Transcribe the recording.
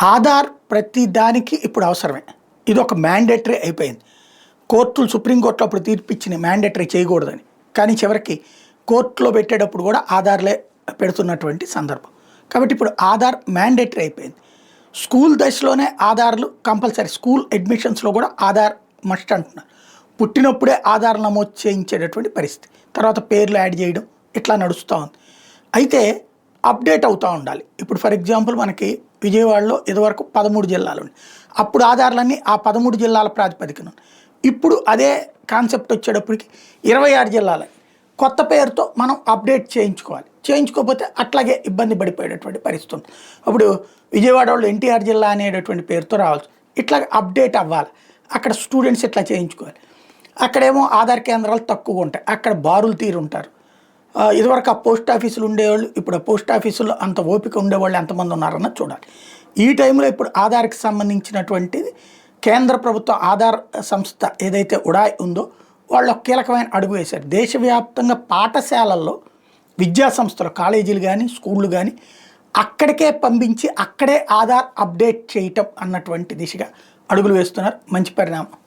ఆధార్ ప్రతి దానికి ఇప్పుడు అవసరమే. ఇది ఒక మ్యాండేటరీ అయిపోయింది. కోర్టులు సుప్రీంకోర్టులో అప్పుడు తీర్పిచ్చిన మ్యాండేటరీ చేయకూడదని, కానీ చివరికి కోర్టులో పెట్టేటప్పుడు కూడా ఆధార్లే పెడుతున్నటువంటి సందర్భం. కాబట్టి ఇప్పుడు ఆధార్ మ్యాండేటరీ అయిపోయింది. స్కూల్ దశలోనే ఆధార్లు కంపల్సరీ, స్కూల్ అడ్మిషన్స్లో కూడా ఆధార్ మస్ట్ అంటున్నారు. పుట్టినప్పుడే ఆధార్ నమోదు చేయించేటటువంటి పరిస్థితి, తర్వాత పేర్లు యాడ్ చేయడం ఇట్లా నడుస్తూ ఉంది. అయితే అప్డేట్ అవుతూ ఉండాలి. ఇప్పుడు ఫర్ ఎగ్జాంపుల్ మనకి విజయవాడలో ఇదివరకు 13 జిల్లాలు ఉన్నాయి. అప్పుడు ఆధార్లన్నీ ఆ 13 జిల్లాల ప్రాతిపదికన. ఇప్పుడు అదే కాన్సెప్ట్ వచ్చేటప్పటికి 26 జిల్లాలు కొత్త పేరుతో మనం అప్డేట్ చేయించుకోవాలి. చేయించుకోకపోతే అట్లాగే ఇబ్బంది పడిపోయేటటువంటి పరిస్థితి ఉంది. అప్పుడు విజయవాడ వాళ్ళు ఎన్టీఆర్ జిల్లా అనేటటువంటి పేరుతో రావచ్చు. ఇట్లా అప్డేట్ అవ్వాలి. అక్కడ స్టూడెంట్స్ ఇట్లా చేయించుకోవాలి. అక్కడేమో ఆధార్ కేంద్రాలు తక్కువగా ఉంటాయి, అక్కడ బారులు తీరు ఉంటారు. ఇదివరకు ఆ పోస్ట్ ఆఫీసులు ఉండేవాళ్ళు, ఇప్పుడు ఆ పోస్ట్ ఆఫీసుల్లో అంత ఓపిక ఉండేవాళ్ళు ఎంతమంది ఉన్నారన్నది చూడాలి. ఈ టైంలో ఇప్పుడు ఆధార్కి సంబంధించినటువంటిది కేంద్ర ప్రభుత్వం ఆధార్ సంస్థ ఏదైతే ఉడాయ్ ఉందో వాళ్ళు ఒక కీలకమైన అడుగు వేశారు. దేశవ్యాప్తంగా పాఠశాలల్లో, విద్యా సంస్థలు, కాలేజీలు కానీ స్కూళ్ళు కానీ అక్కడికే పంపించి అక్కడే ఆధార్ అప్డేట్ చేయటం అన్నటువంటి దిశగా అడుగులు వేస్తున్నారు. మంచి పరిణామం.